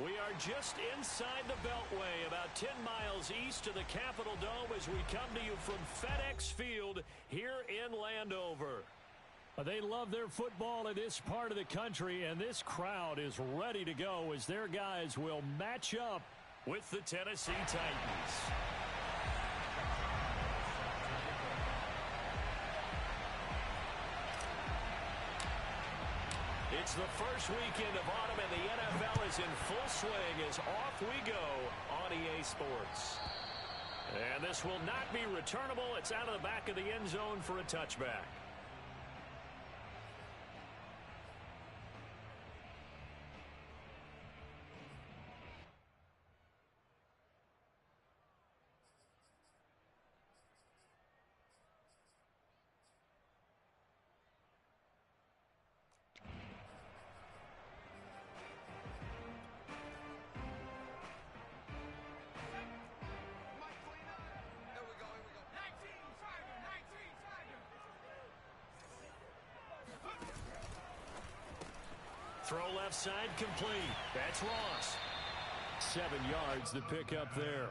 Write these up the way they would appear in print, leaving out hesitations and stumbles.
We are just inside the Beltway, about 10 miles east of the Capitol Dome as we come to you from FedEx Field here in Landover. They love their football in this part of the country, and this crowd is ready to go as their guys will match up with the Tennessee Titans. It's the first weekend of autumn, and the NFL is in full swing as off we go on EA Sports. And this will not be returnable. It's out of the back of the end zone for a touchback. Throw left side complete. That's Ross. 7 yards the pick up there.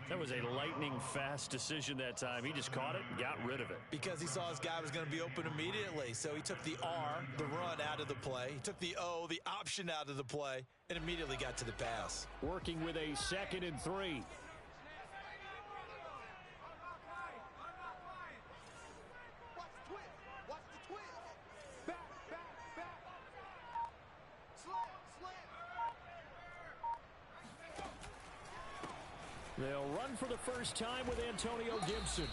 That was a lightning-fast decision that time. He just caught it and got rid of it. Because he saw his guy was going to be open immediately. So he took the R, the run, out of the play. He took the O, the option, out of the play, and immediately got to the pass. Working with a 2nd and 3. They'll run for the first time with Antonio Gibson.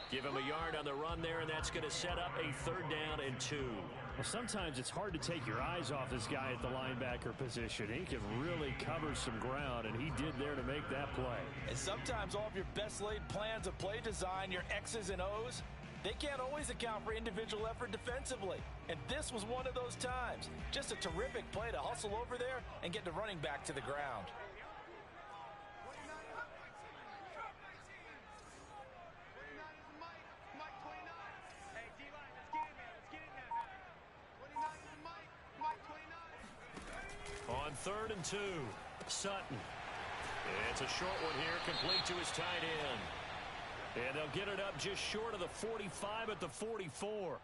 Give him a yard on the run there, and that's going to set up a 3rd down and 2. Well, sometimes it's hard to take your eyes off this guy at the linebacker position. He can really cover some ground, and he did there to make that play. And sometimes all of your best laid plans of play design, your X's and O's, they can't always account for individual effort defensively. And this was one of those times. Just a terrific play to hustle over there and get the running back to the ground. On 3rd and 2, Sutton. It's a short one here, complete to his tight end. And they'll get it up just short of the 45 at the 44.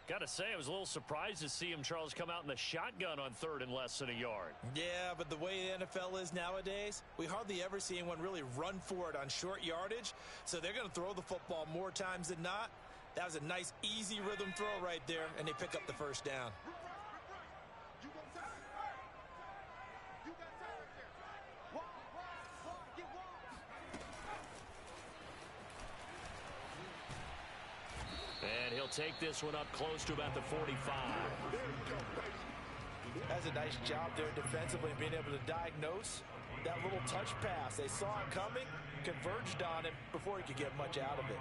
Got to say, I was a little surprised to see him, Charles, come out in the shotgun on 3rd and less than a yard. Yeah, but the way the NFL is nowadays, we hardly ever see anyone really run for it on short yardage. So they're going to throw the football more times than not. That was a nice, easy rhythm throw right there, and they pick up the 1st down. And he'll take this one up close to about the 45. That's a nice job there defensively, being able to diagnose that little touch pass. They saw him coming, converged on him before he could get much out of it.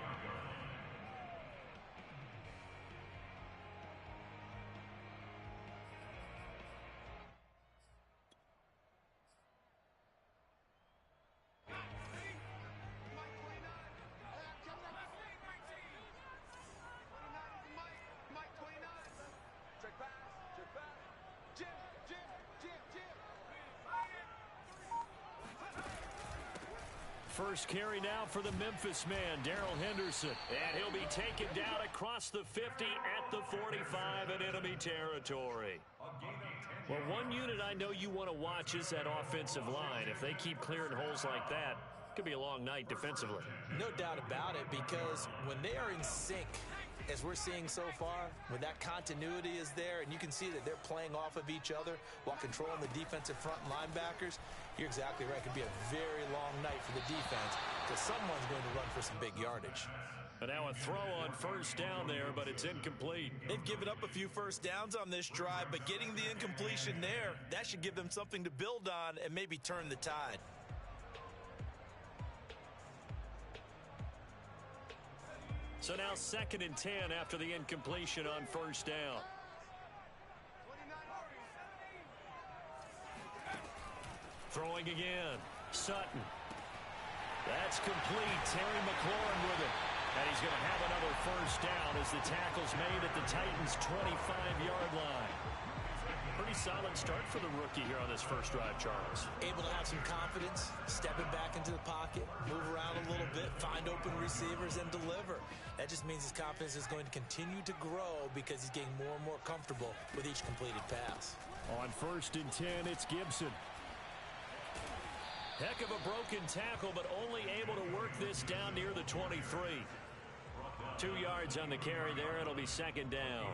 First carry now for the Memphis man, Darrell Henderson. And he'll be taken down across the 50 at the 45 in enemy territory. Well, one unit I know you want to watch is that offensive line. If they keep clearing holes like that, it could be a long night defensively. No doubt about it, because when they are in sync, as we're seeing so far, when that continuity is there and you can see that they're playing off of each other while controlling the defensive front linebackers, you're exactly right. It could be a very long night for the defense because someone's going to run for some big yardage. And now a throw on 1st down there, but it's incomplete. They've given up a few 1st downs on this drive, but getting the incompletion there, that should give them something to build on and maybe turn the tide. So now 2nd and 10 after the incompletion on 1st down. Throwing again. Sutton. That's complete. Terry McLaurin with it. And he's going to have another 1st down as the tackle's made at the Titans' 25-yard line. Pretty pretty solid start for the rookie here on this first drive, Charles. Able to have some confidence, stepping back into the pocket, move around a little bit, find open receivers, and deliver. That just means his confidence is going to continue to grow because he's getting more and more comfortable with each completed pass. On 1st and 10, it's Gibson. Heck of a broken tackle, but only able to work this down near the 23. 2 yards on the carry there. It'll be 2nd down.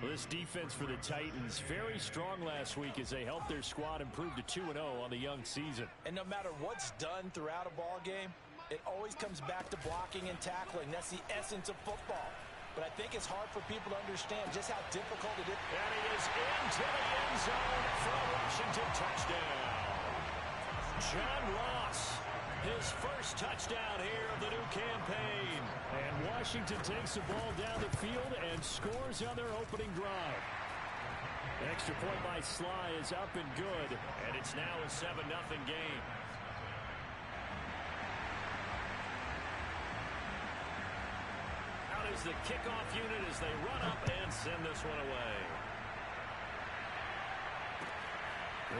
Well, this defense for the Titans, very strong last week as they helped their squad improve to 2-0 on the young season. And no matter what's done throughout a ball game, it always comes back to blocking and tackling. That's the essence of football. But I think it's hard for people to understand just how difficult it is. And he is into the end zone for a Washington touchdown. John Ross, his first touchdown here of the new campaign. And Washington takes the ball down the field and scores on their opening drive. Extra point by Sly is up and good, and it's now a 7-0 game. Out is the kickoff unit as they run up and send this one away.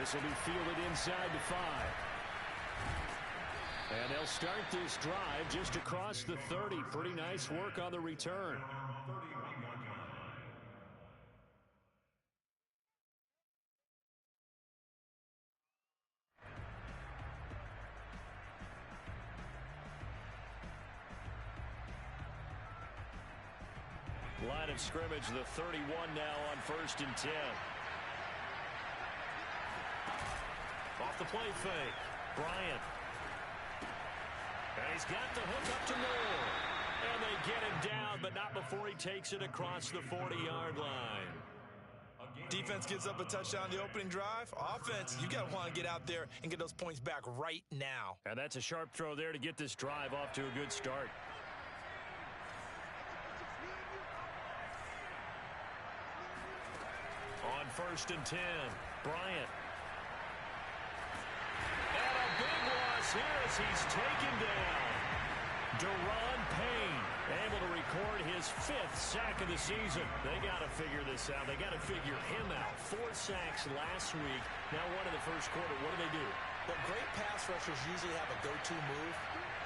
This will be fielded inside the 5. And they'll start this drive just across the 30. Pretty nice work on the return. Line of scrimmage, the 31 now on 1st and 10. Off the play fake. Bryant. And he's got the hook up to Moore. And they get him down, but not before he takes it across the 40-yard line. Defense gives up a touchdown the opening drive. Offense, you got to want to get out there and get those points back right now. And that's a sharp throw there to get this drive off to a good start. On 1st and 10, Bryant. And a big loss here as he's taken down. Deron Payne able to record his 5th sack of the season. They got to figure this out. They got to figure him out. 4 sacks last week. Now one in the first quarter. What do? Well, great pass rushers usually have a go-to move,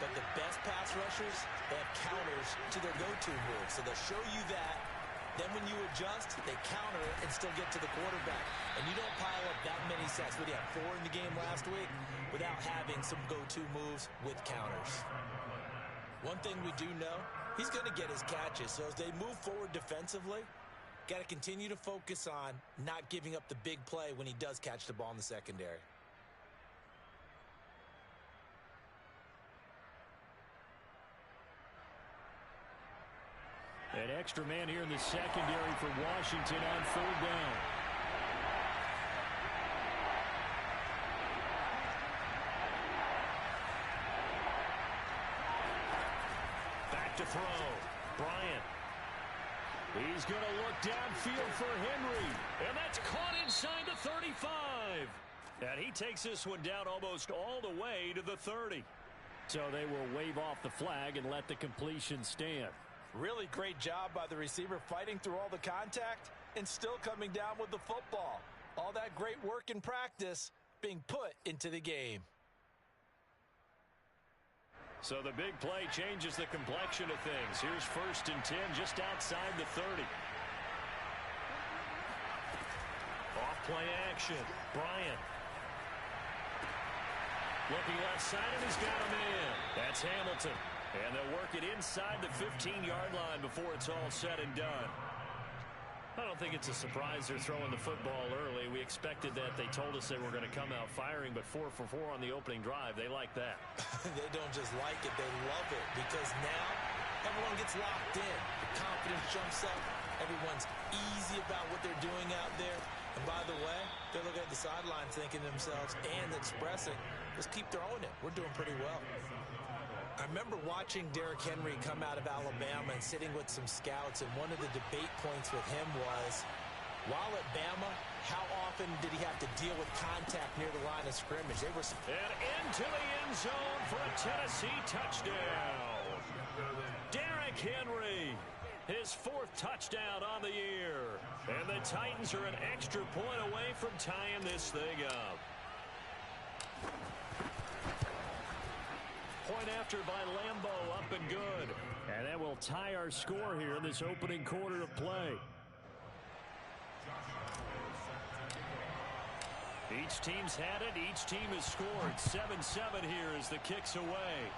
but the best pass rushers, they have counters to their go-to move. So they'll show you that. Then when you adjust, they counter it and still get to the quarterback. And you don't pile up that many sacks. What, he had 4 in the game last week without having some go-to moves with counters. One thing we do know, he's going to get his catches. So as they move forward defensively, got to continue to focus on not giving up the big play when he does catch the ball in the secondary. An extra man here in the secondary for Washington on 3rd down. Back to throw. Bryant. He's going to look downfield for Henry. And that's caught inside the 35. And he takes this one down almost all the way to the 30. So they will wave off the flag and let the completion stand. Really great job by the receiver fighting through all the contact and still coming down with the football. All that great work in practice being put into the game. So the big play changes the complexion of things. Here's 1st and 10 just outside the 30. Off play action. Bryant. Looking left side, and he's got him in. That's Hamilton. And they'll work it inside the 15-yard line before it's all said and done. I don't think it's a surprise they're throwing the football early. We expected that. They told us they were going to come out firing, but 4 for 4 on the opening drive. They like that. They don't just like it, they love it, because now everyone gets locked in. The confidence jumps up. Everyone's easy about what they're doing out there. And by the way, they're looking at the sidelines thinking to themselves and expressing, let's keep throwing it. We're doing pretty well. I remember watching Derrick Henry come out of Alabama and sitting with some scouts, and one of the debate points with him was, while at Bama, how often did he have to deal with contact near the line of scrimmage? They were... And into the end zone for a Tennessee touchdown. Derrick Henry. His 4th touchdown on the year. And the Titans are an extra point away from tying this thing up. Point after by Lambeau, up and good. And that will tie our score here in this opening quarter of play. Each team's had it. Each team has scored. 7-7 here as the kick's away.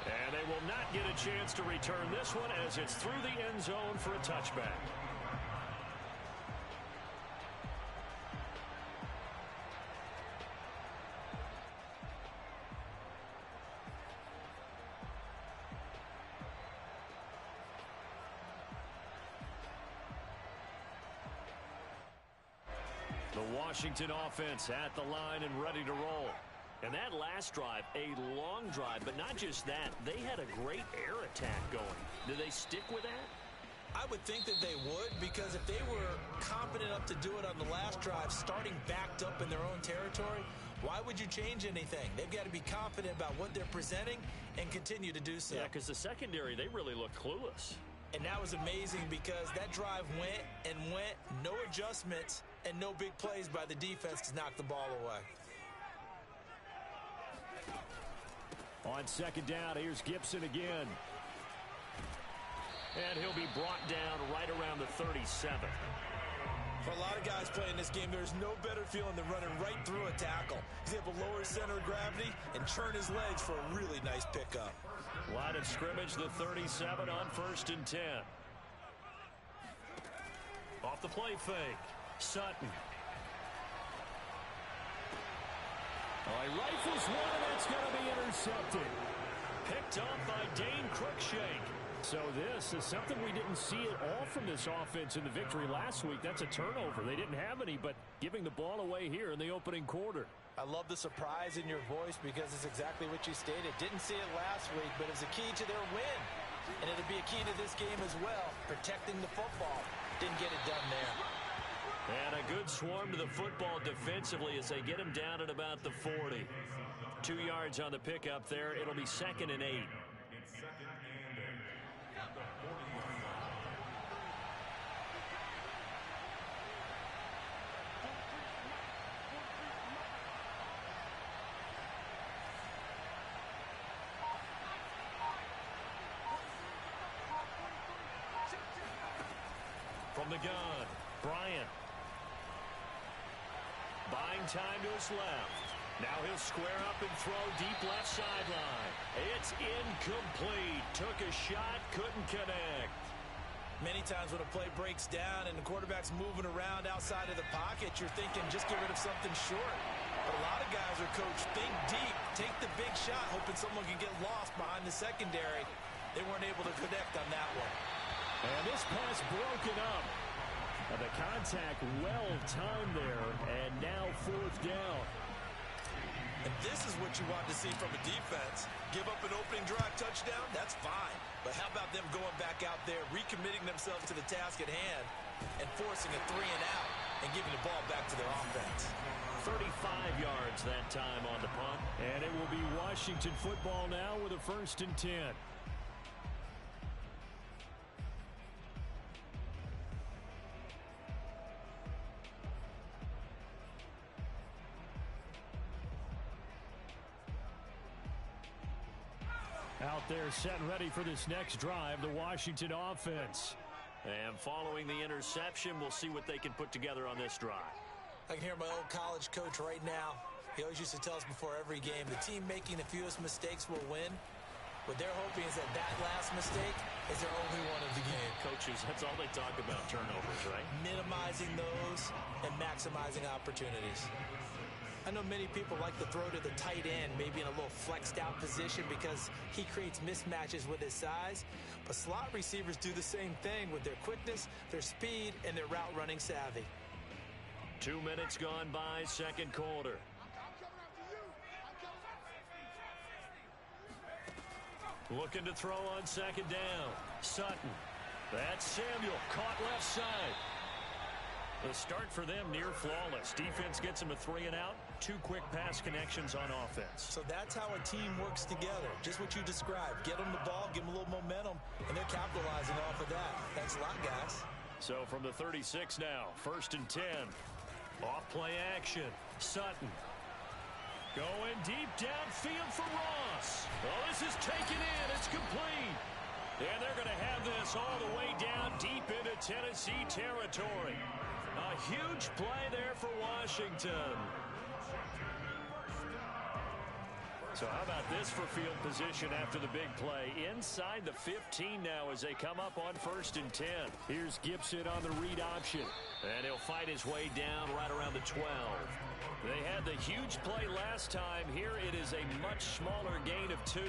And they will not get a chance to return this one as it's through the end zone for a touchback. The Washington offense at the line and ready to roll. And that last drive, a long drive, but not just that. They had a great air attack going. Do they stick with that? I would think that they would, because if they were confident enough to do it on the last drive, starting backed up in their own territory, why would you change anything? They've got to be confident about what they're presenting and continue to do so. Yeah, because the secondary, they really looked clueless. And that was amazing because that drive went and went, no adjustments, and no big plays by the defense to knock the ball away. On second down, here's Gibson again. And he'll be brought down right around the 37. For a lot of guys playing this game, there's no better feeling than running right through a tackle. He's able to lower his center of gravity and churn his legs for a really nice pickup. Line of scrimmage, the 37 on 1st and 10. Off the play fake, Sutton. He rifles one, and that's going to be intercepted. Picked off by Dane Cruikshank. So this is something we didn't see at all from this offense in the victory last week. That's a turnover. They didn't have any, but giving the ball away here in the opening quarter. I love the surprise in your voice because it's exactly what you stated. Didn't see it last week, but it was a key to their win. And it'll be a key to this game as well, protecting the football. Didn't get it done there. And a good swarm to the football defensively as they get him down at about the 40. 2 yards on the pickup there. It'll be 2nd and 8. From the gun, Bryant. Buying time to his left. Now he'll square up and throw deep left sideline. It's incomplete. Took a shot, couldn't connect. Many times when a play breaks down and the quarterback's moving around outside of the pocket, you're thinking just get rid of something short. But a lot of guys are coached, think deep, take the big shot, hoping someone can get lost behind the secondary. They weren't able to connect on that one. And this pass broken up. And the contact well timed there, and now 4th down. And this is what you want to see from a defense. Give up an opening drive touchdown, that's fine. But how about them going back out there, recommitting themselves to the task at hand, and forcing a 3 and out, and giving the ball back to their offense. 35 yards that time on the punt. And it will be Washington football now with a 1st and 10. Out there set and ready for this next drive, the Washington offense. And following the interception, we'll see what they can put together on this drive. I can hear my old college coach right now. He always used to tell us before every game, the team making the fewest mistakes will win. What they're hoping is that that last mistake is their only one of the game. Coaches, that's all they talk about, turnovers, right? Minimizing those and maximizing opportunities. I know many people like to throw to the tight end, maybe in a little flexed out position because he creates mismatches with his size. But slot receivers do the same thing with their quickness, their speed, and their route running savvy. 2 minutes gone by, second quarter. Looking to throw on second down. Sutton. That's Samuel, caught left side. The start for them near flawless. Defense gets them a 3 and out. 2 quick pass connections on offense. So that's how a team works together. Just what you described. Get them the ball, give them a little momentum, and they're capitalizing off of that. Thanks a lot, guys. So from the 36 now, 1st and 10. Off play action. Sutton. Going deep downfield for Ross. Oh, this is taken in. It's complete. And they're going to have this all the way down deep into Tennessee territory. A huge play there for Washington. So how about this for field position after the big play? Inside the 15 now as they come up on 1st and 10. Here's Gibson on the read option. And he'll fight his way down right around the 12. They had the huge play last time. Here it is a much smaller gain of 2.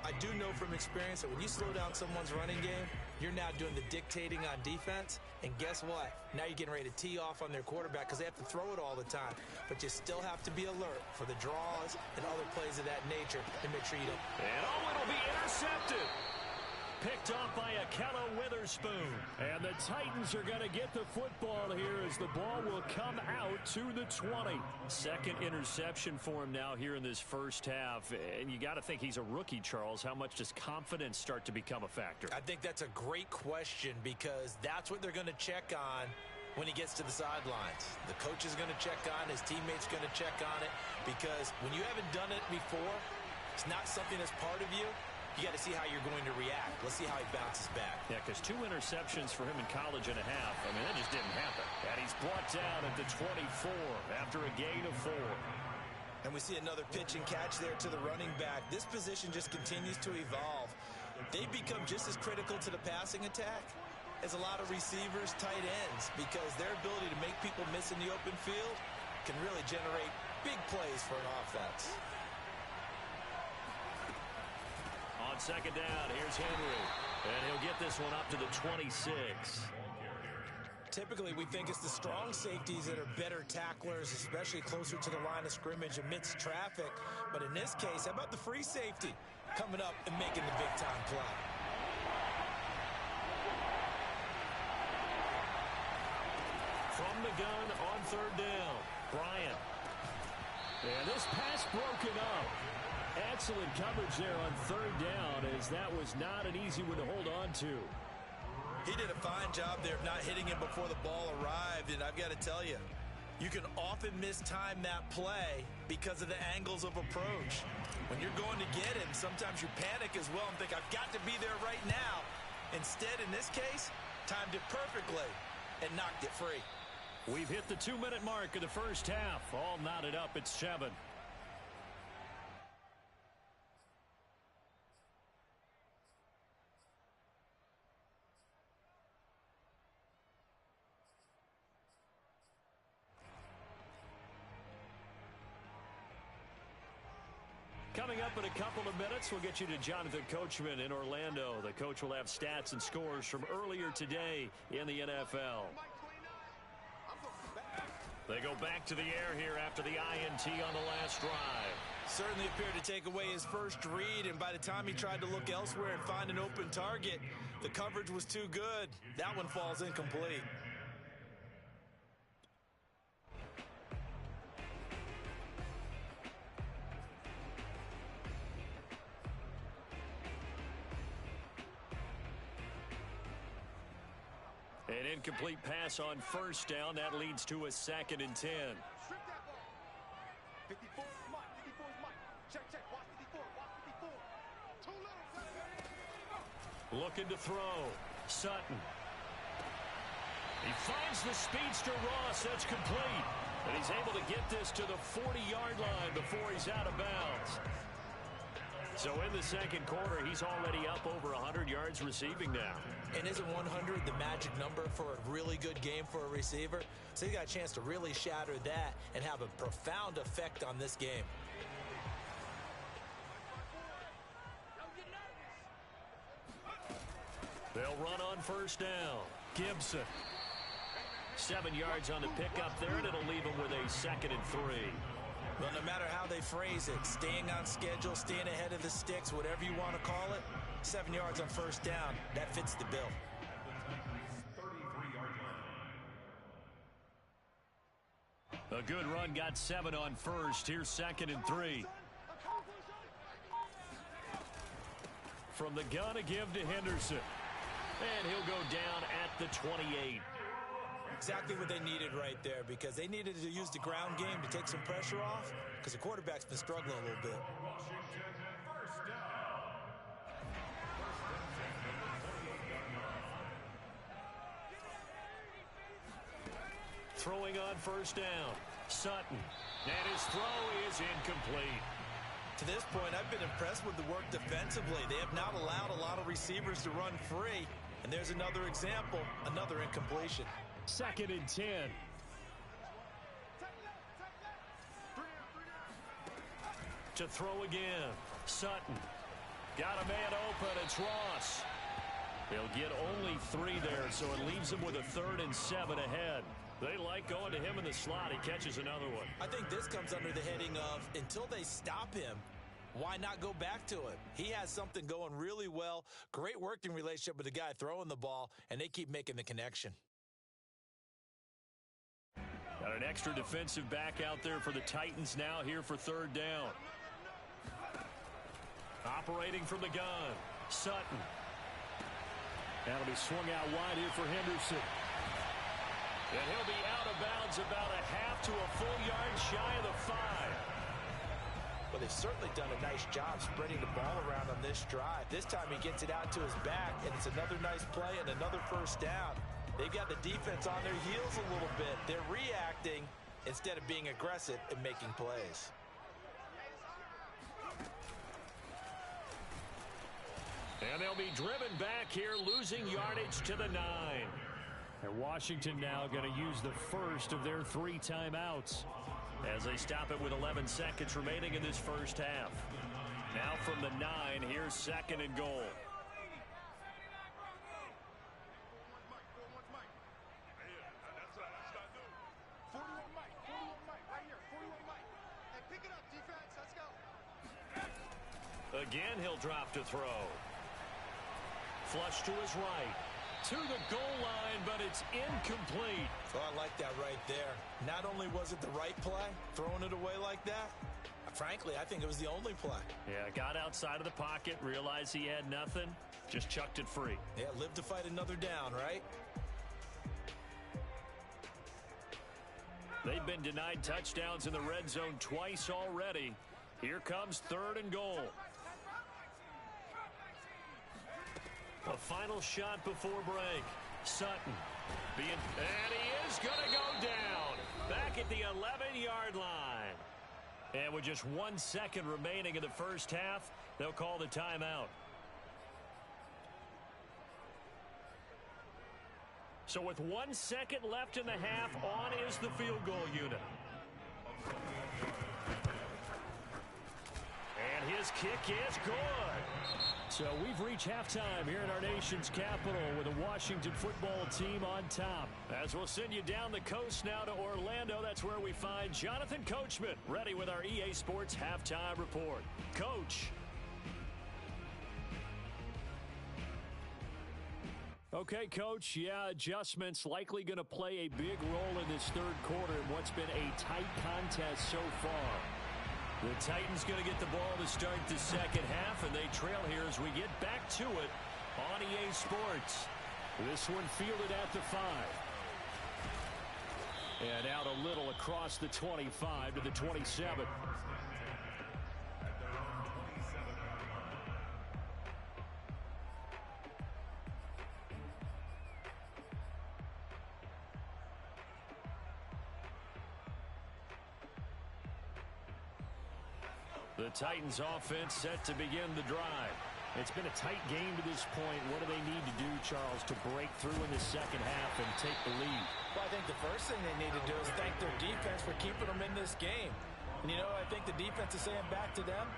I do know from experience that when you slow down someone's running game, you're now doing the dictating on defense. And guess what? Now you're getting ready to tee off on their quarterback because they have to throw it all the time. But you still have to be alert for the draws and other plays of that nature to make sure you don't. And oh, it'll be intercepted. Picked off by Akello Witherspoon. And the Titans are going to get the football here as the ball will come out to the 20. Second interception for him now here in this first half. And you got to think he's a rookie, Charles. How much does confidence start to become a factor? I think that's a great question because that's what they're going to check on when he gets to the sidelines. The coach is going to check on, his teammates going to check on it because when you haven't done it before, it's not something that's part of you. You got to see how you're going to react. Let's see how he bounces back. Yeah, because 2 interceptions for him in college and a half. I mean, that just didn't happen. And he's brought down at the 24 after a gain of 4. And we see another pitch and catch there to the running back. This position just continues to evolve. They become just as critical to the passing attack as a lot of receivers, tight ends, because their ability to make people miss in the open field can really generate big plays for an offense. On 2nd down, here's Henry. And he'll get this one up to the 26. Typically, we think it's the strong safeties that are better tacklers, especially closer to the line of scrimmage amidst traffic. But in this case, how about the free safety coming up and making the big-time play? From the gun on 3rd down, Bryant. And this pass broken up. Excellent coverage there on 3rd down as that was not an easy one to hold on to. He did a fine job there of not hitting him before the ball arrived, and I've got to tell you, you can often mistime that play because of the angles of approach. When you're going to get him, sometimes you panic as well and think, I've got to be there right now. Instead, in this case, timed it perfectly and knocked it free. We've hit the 2-minute mark of the first half. All knotted up at 7. Coming up in a couple of minutes, we'll get you to Jonathan Coachman in Orlando. The coach will have stats and scores from earlier today in the NFL. They go back to the air here after the INT on the last drive. Certainly appeared to take away his first read, and by the time he tried to look elsewhere and find an open target, the coverage was too good. That one falls incomplete. An incomplete pass on 1st down. That leads to a 2nd and 10. Looking to throw. Sutton. He finds the speedster Ross. That's complete. And he's able to get this to the 40-yard line before he's out of bounds. So in the second quarter, he's already up over 100 yards receiving now. And isn't 100 the magic number for a really good game for a receiver? So he got a chance to really shatter that and have a profound effect on this game. They'll run on 1st down. Gibson. 7 yards on the pickup there, and it'll leave him with a 2nd and 3. Well, no matter how they phrase it, staying on schedule, staying ahead of the sticks, whatever you want to call it, 7 yards on 1st down, that fits the bill. A good run, got 7 on first. Here's 2nd and 3. From the gun, a give to Henderson. And he'll go down at the 28. Exactly what they needed right there, because they needed to use the ground game to take some pressure off, because the quarterback's been struggling a little bit. Throwing on first down, Sutton. And his throw is incomplete. To this point, I've been impressed with the work defensively. They have not allowed a lot of receivers to run free. And there's another example, another incompletion. 2nd and 10. To throw again, Sutton. Got a man open, it's Ross. They'll get only 3 there, so it leaves them with a 3rd and 7 ahead. They like going to him in the slot. He catches another one. I think this comes under the heading of, until they stop him, why not go back to it? He has something going really well. Great working relationship with the guy throwing the ball, and they keep making the connection. Got an extra defensive back out there for the Titans now here for 3rd down. Operating from the gun, Sutton. That'll be swung out wide here for Henderson. And he'll be out of bounds about a half to a full yard shy of the 5. Well, they've certainly done a nice job spreading the ball around on this drive. This time he gets it out to his back, and it's another nice play and another first down. They've got the defense on their heels a little bit. They're reacting instead of being aggressive and making plays. And they'll be driven back here, losing yardage to the 9. And Washington now going to use the first of their 3 timeouts as they stop it with 11 seconds remaining in this first half. Now from the 9, here's 2nd and goal. Again, he'll drop to throw. Flush to his right. To the goal line, but it's incomplete. Oh, I like that right there. Not only was it the right play, throwing it away like that, frankly, I think it was the only play. Yeah, got outside of the pocket, realized he had nothing, just chucked it free. Yeah, live to fight another down, right? They've been denied touchdowns in the red zone twice already. Here comes 3rd and goal. A final shot before break. Sutton. And he is going to go down. Back at the 11-yard line. And with just 1 second remaining in the first half, they'll call the timeout. So with 1 second left in the half, on is the field goal unit. And his kick is good. So we've reached halftime here in our nation's capital with the Washington football team on top. As we'll send you down the coast now to Orlando, that's where we find Jonathan Coachman ready with our EA Sports halftime report. Coach. Okay, Coach, yeah, adjustments likely going to play a big role in this 3rd quarter in what's been a tight contest so far. The Titans going to get the ball to start the second half, and they trail here as we get back to it on EA Sports. This one fielded at the 5. And out a little across the 25 to the 27. The Titans offense set to begin the drive. It's been a tight game to this point. What do they need to do, Charles, to break through in the second half and take the lead? Well, I think the first thing they need to do is thank their defense for keeping them in this game. And, you know, I think the defense is saying back to them,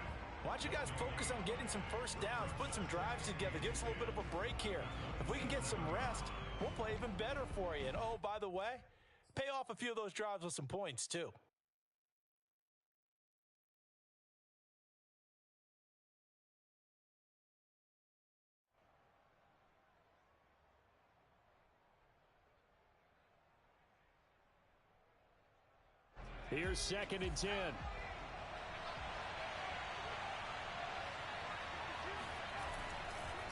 why don't you guys focus on getting some first downs, put some drives together, give us a little bit of a break here. If we can get some rest, we'll play even better for you. And, oh, by the way, pay off a few of those drives with some points, too. Here's 2nd and 10.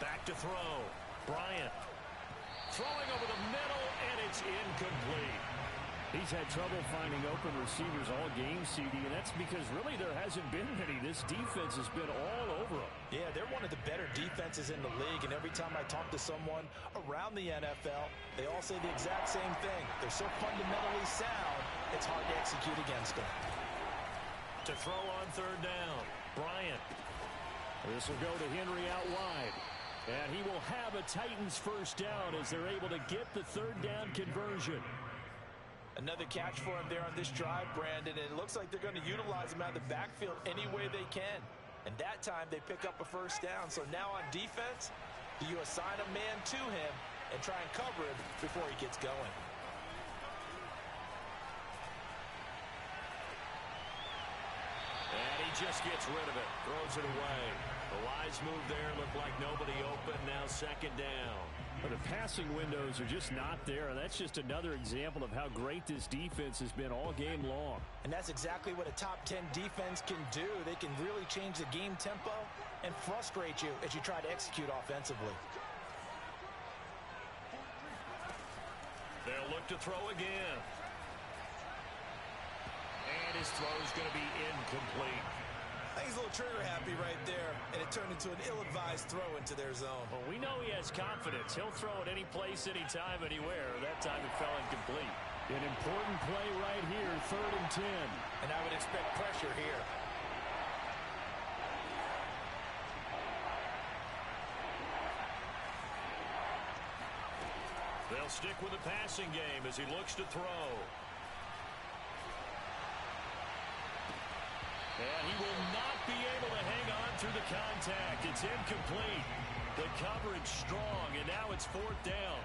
Back to throw. Bryant throwing over the middle, and it's incomplete. He's had trouble finding open receivers all game, CD, and that's because really there hasn't been many. This defense has been all over them. Yeah, they're one of the better defenses in the league, and every time I talk to someone around the NFL, they all say the exact same thing. They're so fundamentally sound, it's hard to execute against them. To throw on 3rd down, Bryant. This will go to Henry out wide. And he will have a Titans 1st down as they're able to get the 3rd down conversion. Another catch for him there on this drive, Brandon, and it looks like they're going to utilize him out of the backfield any way they can. And that time they pick up a 1st down. So now on defense, you assign a man to him and try and cover him before he gets going. And he just gets rid of it, throws it away. The wise move there, looked like nobody open, now 2nd down. But the passing windows are just not there, and that's just another example of how great this defense has been all game long. And that's exactly what a top 10 defense can do. They can really change the game tempo and frustrate you as you try to execute offensively. They'll look to throw again. And his throw is going to be incomplete. I think he's a little trigger happy right there, and it turned into an ill-advised throw into their zone. Well, we know he has confidence. He'll throw it any place, anytime, anywhere. That time it fell incomplete. An important play right here, 3rd and 10. And I would expect pressure here. They'll stick with the passing game as he looks to throw. And he will not be able to hang on through the contact. It's incomplete. The coverage strong, and now it's 4th down.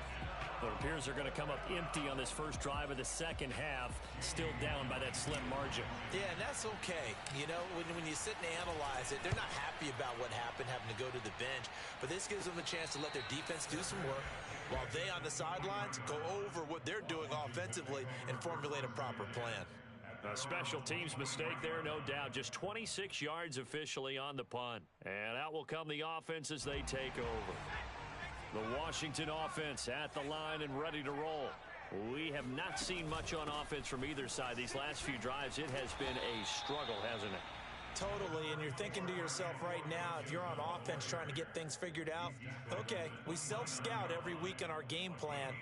It appears they're going to come up empty on this first drive of the 2nd half, still down by that slim margin. Yeah, and that's okay. You know, when you sit and analyze it, they're not happy about what happened, having to go to the bench. But this gives them a chance to let their defense do some work while they on the sidelines go over what they're doing offensively and formulate a proper plan. A special teams mistake there, no doubt. Just 26 yards officially on the punt. And out will come the offense as they take over. The Washington offense at the line and ready to roll. We have not seen much on offense from either side. These last few drives, it has been a struggle, hasn't it? Totally, and you're thinking to yourself right now, if you're on offense trying to get things figured out, okay, we self-scout every week on our game plan.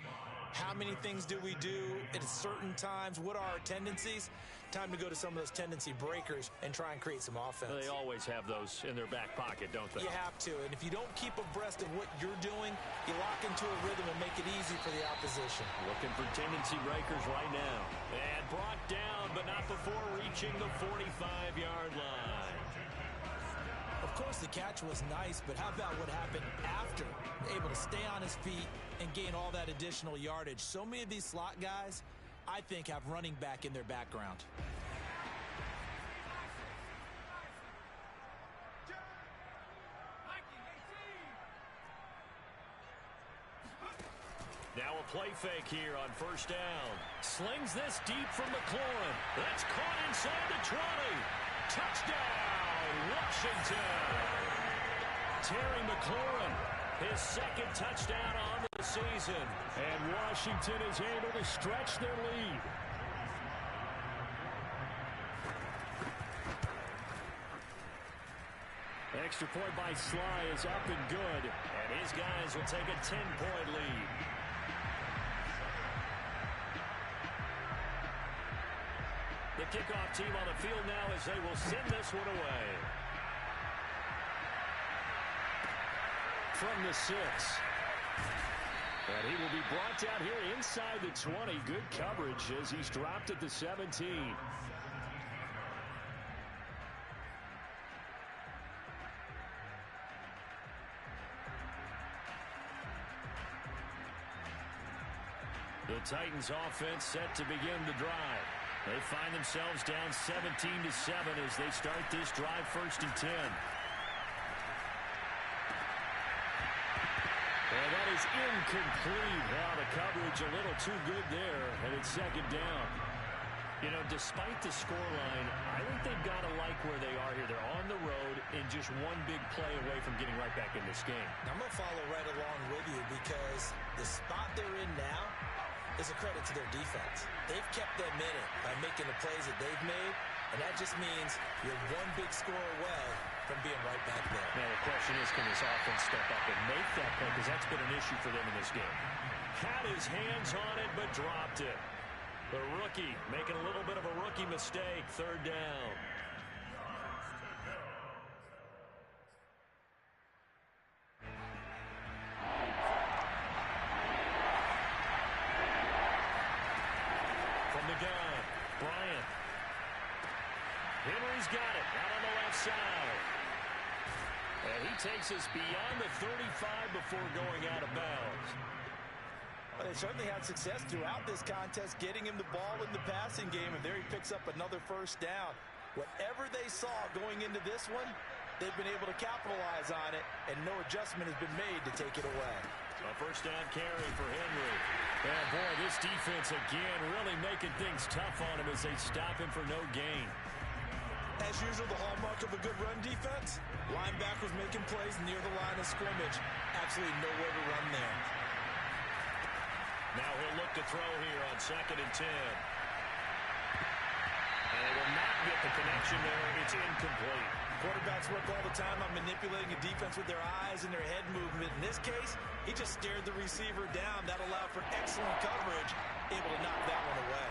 How many things do we do at certain times? What are our tendencies? Time to go to some of those tendency breakers and try and create some offense. They always have those in their back pocket, don't they? You have to, and if you don't keep abreast of what you're doing, you lock into a rhythm and make it easy for the opposition. Looking for tendency breakers right now. And brought down, but not before reaching the 45-yard line. Of course, the catch was nice, but how about what happened after? Able to stay on his feet and gain all that additional yardage. So many of these slot guys, I think, have running back in their background. Now a play fake here on 1st down. Slings this deep from McLaurin. That's caught inside the 20. Touchdown, Washington. Terry McLaurin, his 2nd touchdown on the season. And Washington is able to stretch their lead. Extra point by Sly is up and good. And his guys will take a 10-point lead. The kickoff team on the field now as they will send this one away. From the 6. And he will be brought down here inside the 20. Good coverage as he's dropped at the 17. The Titans offense set to begin the drive. They find themselves down 17-7 as they start this drive 1st and 10. And that is incomplete. Now the coverage a little too good there, and it's 2nd down. You know, despite the scoreline, I think they've got to like where they are here. They're on the road and just one big play away from getting right back in this game. I'm going to follow right along with you because the spot they're in now is a credit to their defense. They've kept them in it by making the plays that they've made, and that just means you're one big score away from being right back there. Now the question is, can this offense step up and make that play? Because that's been an issue for them in this game. Had his hands on it, but dropped it. The rookie making a little bit of a rookie mistake. Third down. From the gun, Bryant. Henry's got it out on the left side. And he takes us beyond the 35 before going out of bounds. Well, they certainly had success throughout this contest, getting him the ball in the passing game, and there he picks up another first down. Whatever they saw going into this one, they've been able to capitalize on it, and no adjustment has been made to take it away. A first down carry for Henry. And boy, this defense again really making things tough on him as they stop him for no gain. As usual, the hallmark of a good run defense, linebackers making plays near the line of scrimmage. Absolutely nowhere to run there. Now he'll look to throw here on 2nd and 10. And he will not get the connection there. It's incomplete. Quarterbacks work all the time on manipulating a defense with their eyes and their head movement. In this case, he just stared the receiver down. That allowed for excellent coverage, able to knock that one away.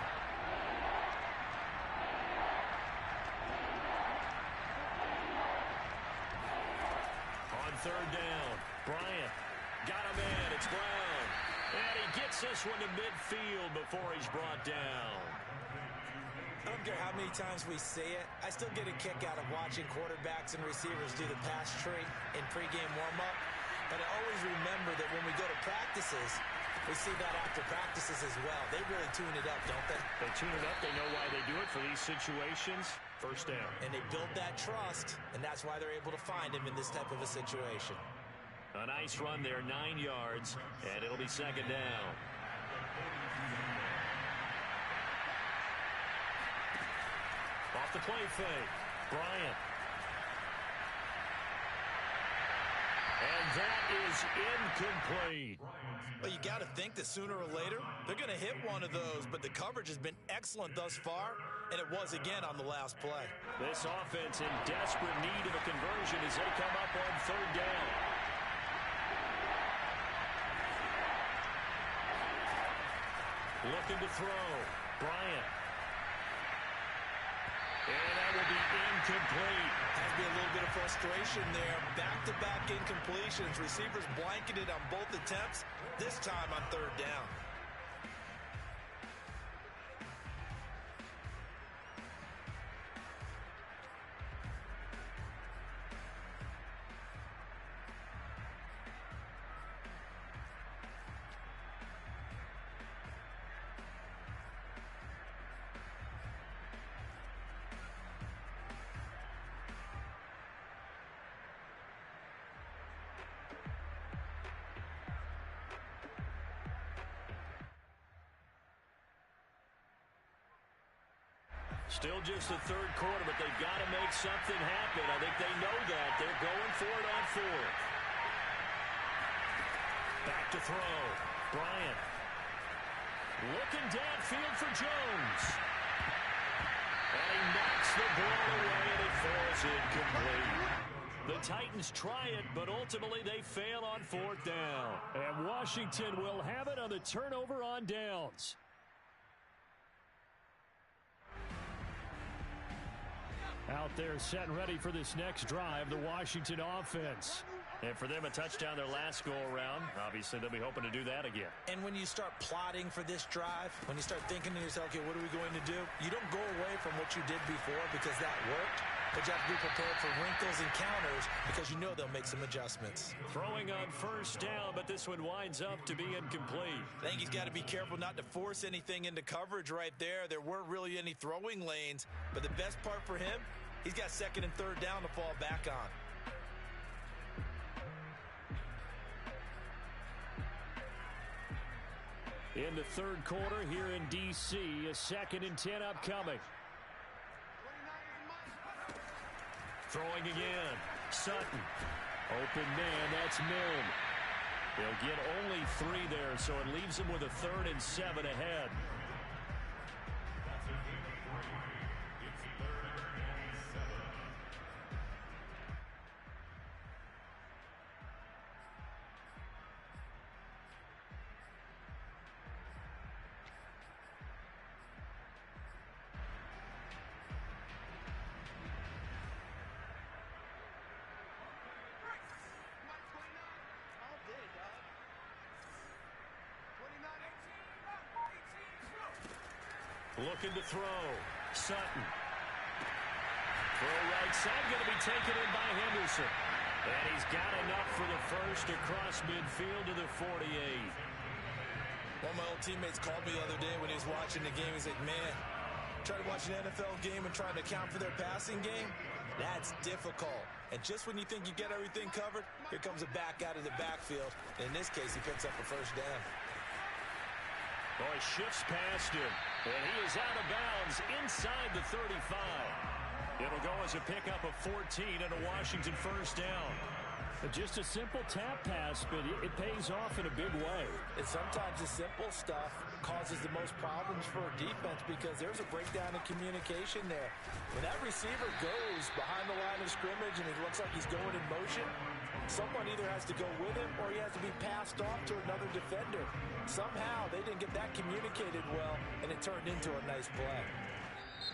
On 3rd down, Bryant got him in. It's Brown. And he gets this one to midfield before he's brought down. I don't care how many times we see it. I still get a kick out of watching quarterbacks and receivers do the pass tree in pregame warm-up. But I always remember that when we go to practices, we see that after practices as well. They really tune it up, don't they? They tune it up. They know why they do it for these situations. First down. And they build that trust, and that's why they're able to find him in this type of a situation. A nice run there, 9 yards, and it'll be 2nd down. Off the play fake, Bryant. And that is incomplete. Well, you got to think that sooner or later, they're going to hit one of those, but the coverage has been excellent thus far, and it was again on the last play. This offense in desperate need of a conversion as they come up on 3rd down. Looking to throw, Bryant. And that will be incomplete. Has to be a little bit of frustration there. Back-to-back incompletions. Receivers blanketed on both attempts, this time on 3rd down. Still just the 3rd quarter, but they've got to make something happen. I think they know that. They're going for it on 4th. Back to throw. Bryant. Looking downfield for Jones. And he knocks the ball away, and it falls incomplete. The Titans try it, but ultimately they fail on 4th down. And Washington will have it on the turnover on downs. Out there set and ready for this next drive, the Washington offense. And for them, a touchdown their last go-around. Obviously, they'll be hoping to do that again. And when you start plotting for this drive, when you start thinking to yourself, okay, what are we going to do? You don't go away from what you did before because that worked, but you have to be prepared for wrinkles and counters because you know they'll make some adjustments. Throwing on 1st down, but this one winds up to be incomplete. I think he's got to be careful not to force anything into coverage right there. There weren't really any throwing lanes, but the best part for him, he's got 2nd and 3rd down to fall back on. In the third quarter here in D.C., a 2nd and 10 upcoming. Throwing again. Sutton. Open man, that's Milne. They'll get only 3 there, so it leaves them with a 3rd and 7 ahead. Looking to throw. Sutton. Throw right side, going to be taken in by Henderson. And he's got enough for the first across midfield to the 48. One of my old teammates called me the other day when he was watching the game. He's like, man, trying to watch an NFL game and trying to account for their passing game, that's difficult. And just when you think you get everything covered, here comes a back out of the backfield. And in this case, he picks up a first down. Boy, shifts past him, and he is out of bounds inside the 35. It'll go as a pickup of 14 and a Washington first down. Just a simple tap pass, but it pays off in a big way. And sometimes the simple stuff causes the most problems for a defense because there's a breakdown in communication there. When that receiver goes behind the line of scrimmage and it looks like he's going in motion, someone either has to go with him or he has to be passed off to another defender. Somehow they didn't get that communicated well, and it turned into a nice play.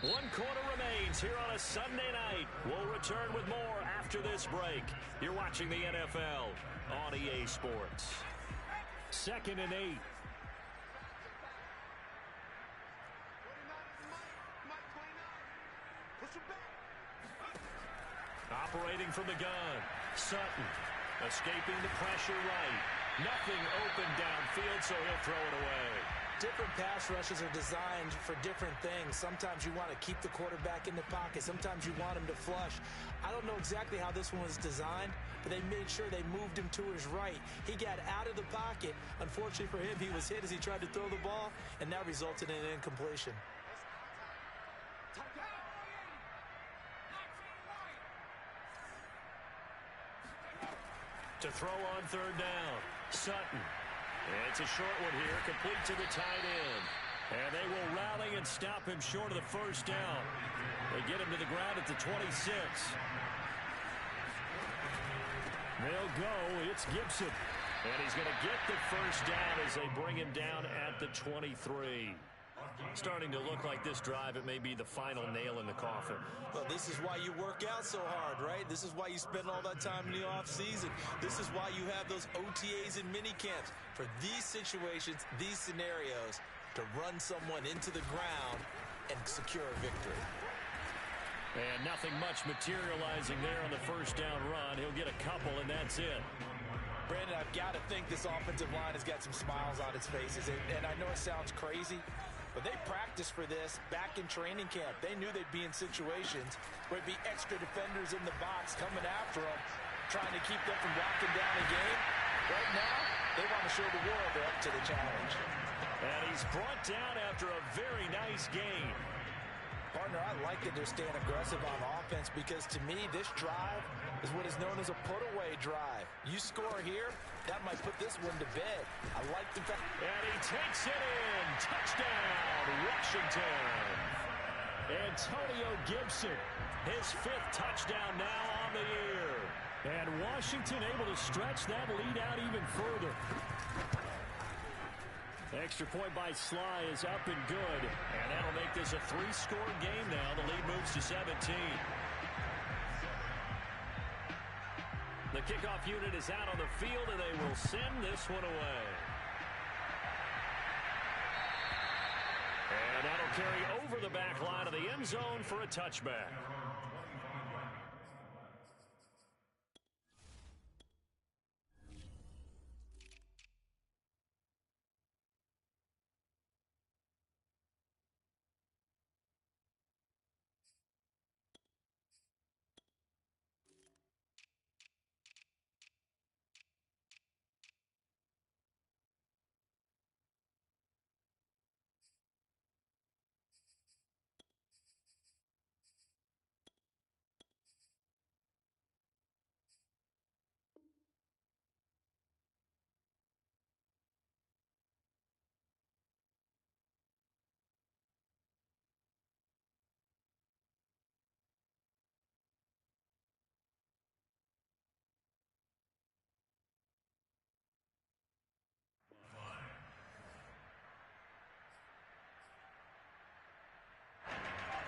1 quarter remains here on a Sunday night. We'll return with more after this break. You're watching the NFL on EA Sports. 2nd and 8. Operating from the gun. Sutton escaping the pressure right. Nothing open downfield, so he'll throw it away. Different pass rushes are designed for different things. Sometimes you want to keep the quarterback in the pocket. Sometimes you want him to flush. I don't know exactly how this one was designed, but they made sure they moved him to his right. He got out of the pocket. Unfortunately for him, he was hit as he tried to throw the ball, and that resulted in an incompletion. To throw on 3rd down. Sutton. It's a short one here, complete to the tight end. And they will rally and stop him short of the first down. They get him to the ground at the 26. They'll go. It's Gibson. And he's going to get the first down as they bring him down at the 23. Starting to look like this drive, it may be the final nail in the coffin. Well, this is why you work out so hard, right? This is why you spend all that time in the offseason. This is why you have those OTAs and mini camps. For these situations, these scenarios, to run someone into the ground and secure a victory. And nothing much materializing there on the first down run. He'll get a couple, and that's it. Brandon, I've got to think this offensive line has got some smiles on its faces. And I know it sounds crazy, but they practiced for this back in training camp. They knew they'd be in situations where there'd be extra defenders in the box coming after them, trying to keep them from locking down a game. Right now, they want to show the world they're up to the challenge. And he's brought down after a very nice game. Partner, I like that they're staying aggressive on offense because, to me, this drive is what is known as a put-away drive. You score here, that might put this one to bed. I like the fact. And he takes it in. Touchdown, Washington. Antonio Gibson, his 5th touchdown now on the year. And Washington able to stretch that lead out even further. Extra point by Sly is up and good. And that'll make this a 3-score game now. The lead moves to 17. The kickoff unit is out on the field, and they will send this one away. And that'll carry over the back line of the end zone for a touchback.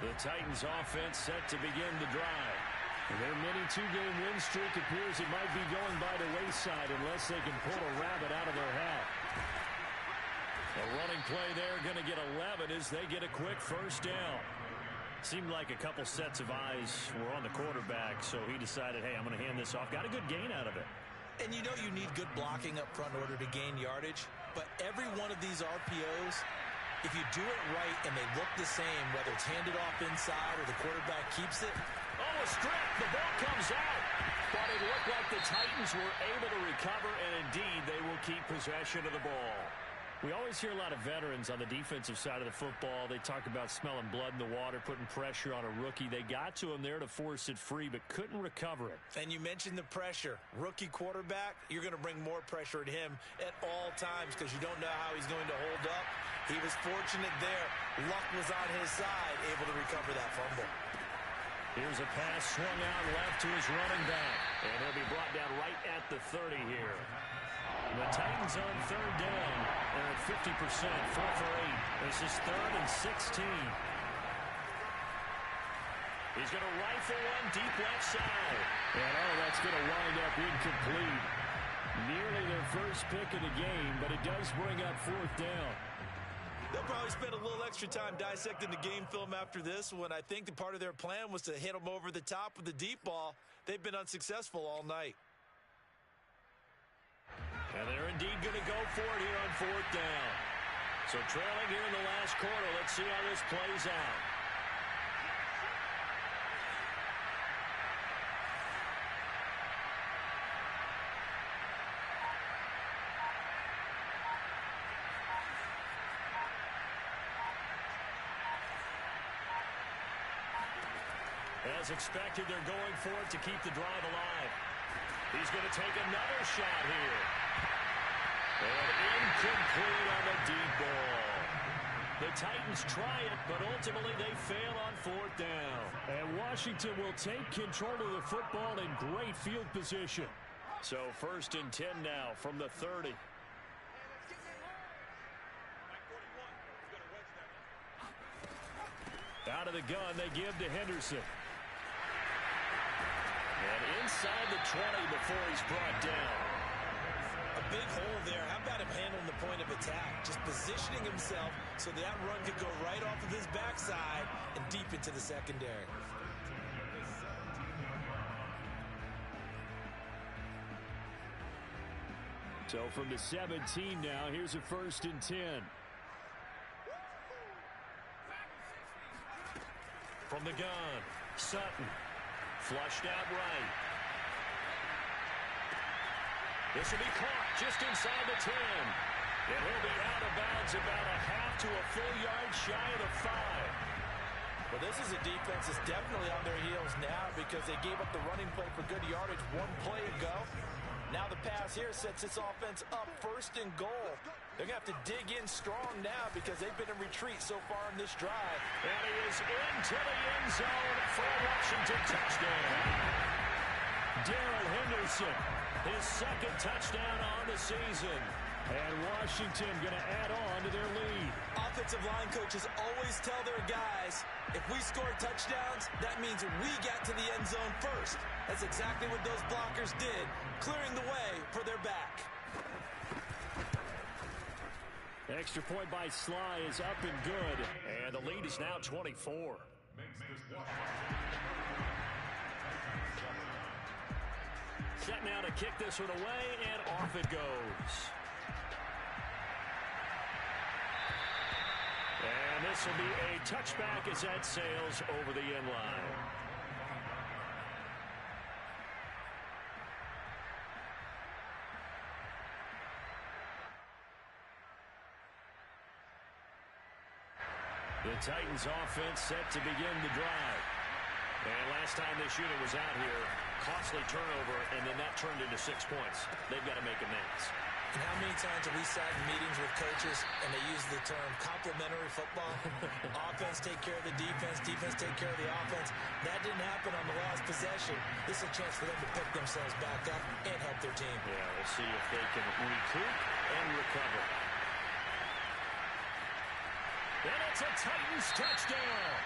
The Titans offense set to begin the drive. Their mini two-game win streak appears it might be going by the wayside unless they can pull a rabbit out of their hat. A running play there going to get 11 as they get a quick first down. Seemed like a couple sets of eyes were on the quarterback, so he decided, hey, I'm going to hand this off. Got a good gain out of it. And you know you need good blocking up front in order to gain yardage, but every one of these RPOs, if you do it right and they look the same, whether it's handed off inside or the quarterback keeps it. Oh, a strip. The ball comes out. But it looked like the Titans were able to recover, and indeed they will keep possession of the ball. We always hear a lot of veterans on the defensive side of the football. They talk about smelling blood in the water, putting pressure on a rookie. They got to him there to force it free, but couldn't recover it. And you mentioned the pressure. Rookie quarterback, you're going to bring more pressure at him at all times because you don't know how he's going to hold up. He was fortunate there. Luck was on his side, able to recover that fumble. Here's a pass swung out left to his running back. And he'll be brought down right at the 30 here. The Titans on third down. They're at 50%, 4 for 8. This is 3rd and 16. He's going to rifle one deep left side. And that's going to wind up incomplete. Nearly their first pick of the game, but it does bring up 4th down. They'll probably spend a little extra time dissecting the game film after this when I think the part of their plan was to hit them over the top with the deep ball. They've been unsuccessful all night. And they're indeed going to go for it here on 4th down. So trailing here in the last quarter. Let's see how this plays out. As expected, they're going for it to keep the drive alive. He's going to take another shot here. And incomplete on the deep ball. The Titans try it, but ultimately they fail on 4th down. And Washington will take control of the football in great field position. So 1st and 10 now from the 30. Out of the gun, they give to Henderson. And inside the 20 before he's brought down. A big hole there. How about him handling the point of attack? Just positioning himself so that run could go right off of his backside and deep into the secondary. So from the 17 now, here's a 1st and 10. From the gun, Sutton. Flushed out right. This will be caught just inside the 10. And he'll be out of bounds about a half to a full yard shy of the 5. Well, this is a defense that's definitely on their heels now because they gave up the running play for good yardage one play ago. Now the pass here sets this offense up 1st and goal. They're going to have to dig in strong now because they've been in retreat so far in this drive. And he is into the end zone for a Washington touchdown. Darrell Henderson, his 2nd touchdown on the season. And Washington going to add on to their lead. Offensive line coaches always tell their guys, if we score touchdowns, that means we got to the end zone first. That's exactly what those blockers did, clearing the way for their back. Extra point by Sly is up and good. And the lead is now 24. Set now to kick this one away, and off it goes. And this will be a touchback as that sails over the end line. The Titans offense set to begin the drive. And last time this unit was out here, costly turnover, and then that turned into 6 points. They've got to make amends. And how many times have we sat in meetings with coaches and they use the term complementary football? Offense take care of the defense, defense take care of the offense. That didn't happen on the last possession. This is a chance for them to pick themselves back up and help their team. Yeah, we'll see if they can recoup and recover. And it's a Titans touchdown.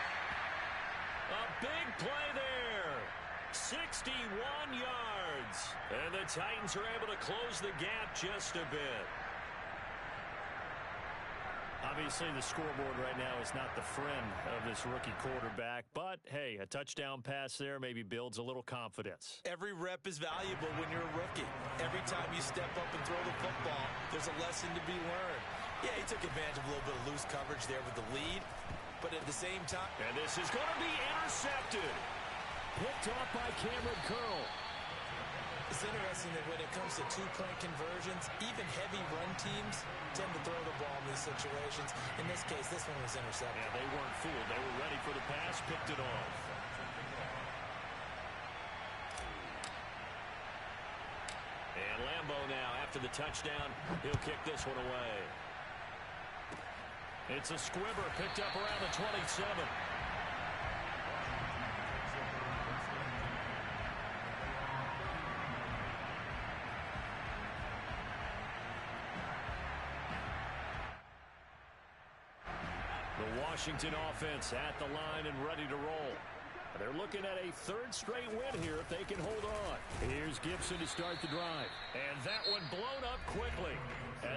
Big play there. 61 yards. And the Titans are able to close the gap just a bit. Obviously, the scoreboard right now is not the friend of this rookie quarterback. But, hey, a touchdown pass there maybe builds a little confidence. Every rep is valuable when you're a rookie. Every time you step up and throw the football, there's a lesson to be learned. Yeah, he took advantage of a little bit of loose coverage there with the lead. But at the same time... And this is going to be intercepted. Picked off by Cameron Curl. It's interesting that when it comes to two-point conversions, even heavy run teams tend to throw the ball in these situations. In this case, this one was intercepted. Yeah, they weren't fooled. They were ready for the pass, picked it off. And Lambeau now, after the touchdown, he'll kick this one away. It's a squibber picked up around the 27. The Washington offense at the line and ready to roll. They're looking at a third straight win here if they can hold on. Here's Gibson to start the drive. And that one blown up quickly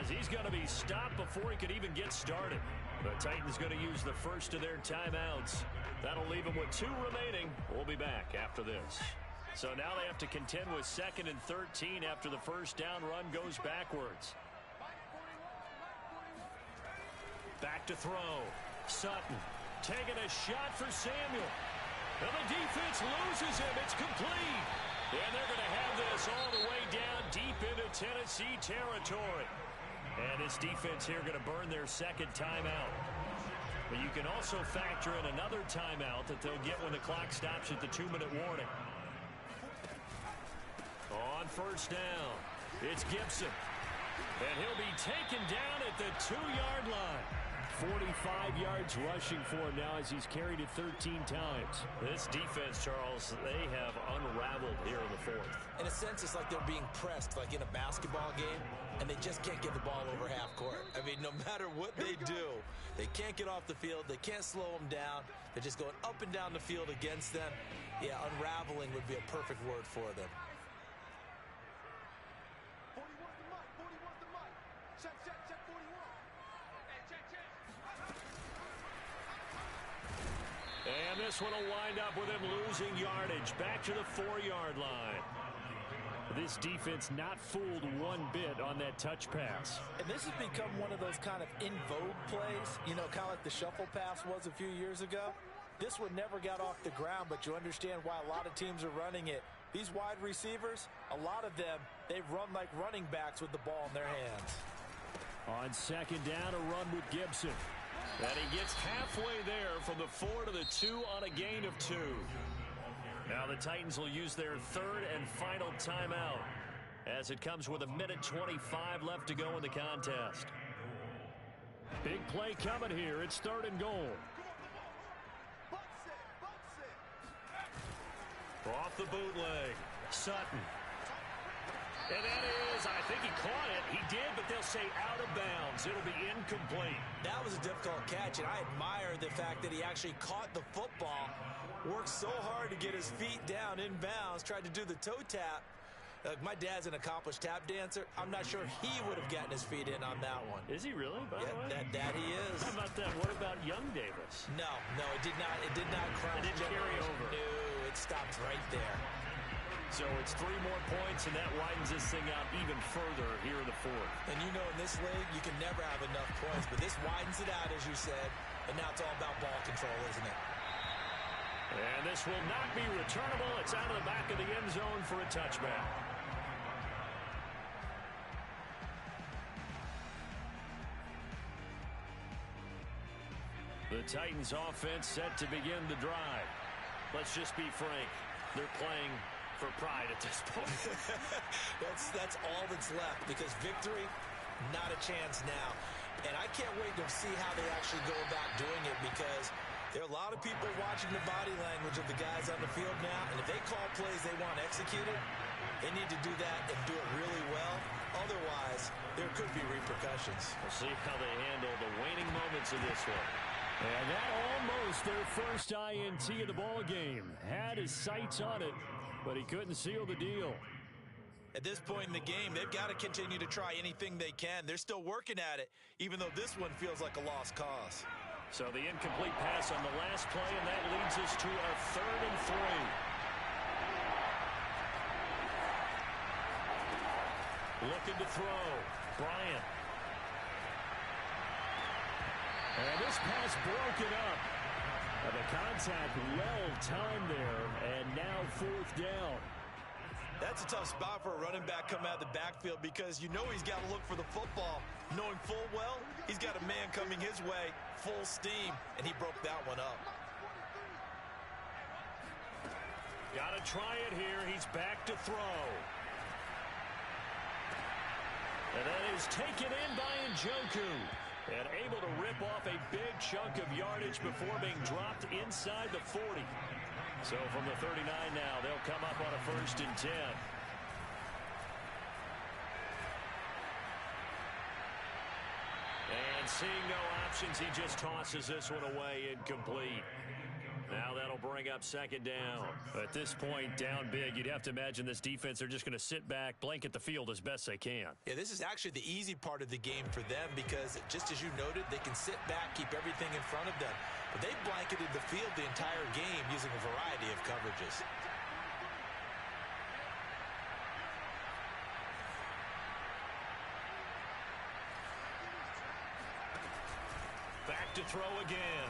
as he's going to be stopped before he could even get started. The Titans going to use the first of their timeouts. That'll leave them with 2 remaining. We'll be back after this. So now they have to contend with 2nd and 13 after the first down run goes backwards. Back to throw. Sutton taking a shot for Samuel. And the defense loses him. It's complete. And they're going to have this all the way down deep into Tennessee territory. And this defense here going to burn their 2nd timeout. But you can also factor in another timeout that they'll get when the clock stops at the 2-minute warning. On first down, it's Gibson. And he'll be taken down at the 2-yard line. 45 yards rushing for him now as he's carried it 13 times. This defense, Charles, they have unraveled here in the 4th. In a sense, it's like they're being pressed, like in a basketball game, and they just can't get the ball over half court. I mean, no matter what they do, they can't get off the field. They can't slow them down. They're just going up and down the field against them. Yeah, unraveling would be a perfect word for them. And this one will wind up with him losing yardage back to the 4-yard line. This defense not fooled one bit on that touch pass. And this has become one of those kind of in vogue plays, you know, kind of like the shuffle pass was a few years ago. This one never got off the ground, but you understand why a lot of teams are running it. These wide receivers, a lot of them, they run like running backs with the ball in their hands. On 2nd down, a run with Gibson. And he gets halfway there from the 4 to the 2 on a gain of 2. Now the Titans will use their 3rd and final timeout as it comes with 1:25 left to go in the contest. Big play coming here. It's 3rd and goal. Off the bootleg. Sutton. And that is, I think he caught it. He did, but they'll say out of bounds. It'll be incomplete. That was a difficult catch, and I admire the fact that he actually caught the football, worked so hard to get his feet down in bounds, tried to do the toe tap. My dad's an accomplished tap dancer. I'm not sure he would have gotten his feet in on that one. Is he really, by the way? That he is. How about that? What about Young Davis? No, it did not. It did not cross. It didn't carry over. No, it stopped right there. So it's 3 more points, and that widens this thing out even further here in the 4th. And you know, in this league, you can never have enough points, but this widens it out, as you said, and now it's all about ball control, isn't it? And this will not be returnable. It's out of the back of the end zone for a touchback. The Titans offense set to begin the drive. Let's just be frank. They're playing for pride at this point. that's all that's left, because victory, not a chance now. And I can't wait to see how they actually go about doing it, because there are a lot of people watching the body language of the guys on the field now, and if they call plays they want executed, they need to do that and do it really well. Otherwise, there could be repercussions. We'll see how they handle the waning moments of this one. And that almost their first INT of the ball game. Had his sights on it, but he couldn't seal the deal. At this point in the game, they've got to continue to try anything they can. They're still working at it, even though this one feels like a lost cause. So the incomplete pass on the last play, and that leads us to a 3rd and 3. Looking to throw. Bryant. And this pass broken up. And the contact well timed there, and now 4th down. That's a tough spot for a running back coming out of the backfield because you know he's got to look for the football, knowing full well he's got a man coming his way, full steam, and he broke that one up. Got to try it here. He's back to throw. And that is taken in by Njoku. And able to rip off a big chunk of yardage before being dropped inside the 40. So from the 39 now, they'll come up on a 1st and 10. And seeing no options, he just tosses this one away incomplete. Now that'll bring up 2nd down. At this point, down big, you'd have to imagine this defense, they're just going to sit back, blanket the field as best they can. Yeah, this is actually the easy part of the game for them because, just as you noted, they can sit back, keep everything in front of them. But they've blanketed the field the entire game using a variety of coverages. Back to throw again.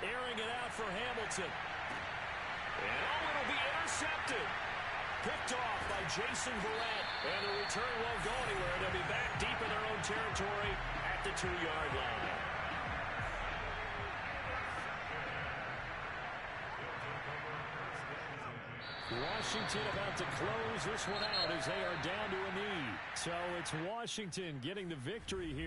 Airing it out for Hamilton. And it'll be intercepted. Picked off by Jason Verrett. And the return won't go anywhere. They'll be back deep in their own territory at the 2-yard line. Washington about to close this one out as they are down to a knee. So it's Washington getting the victory here.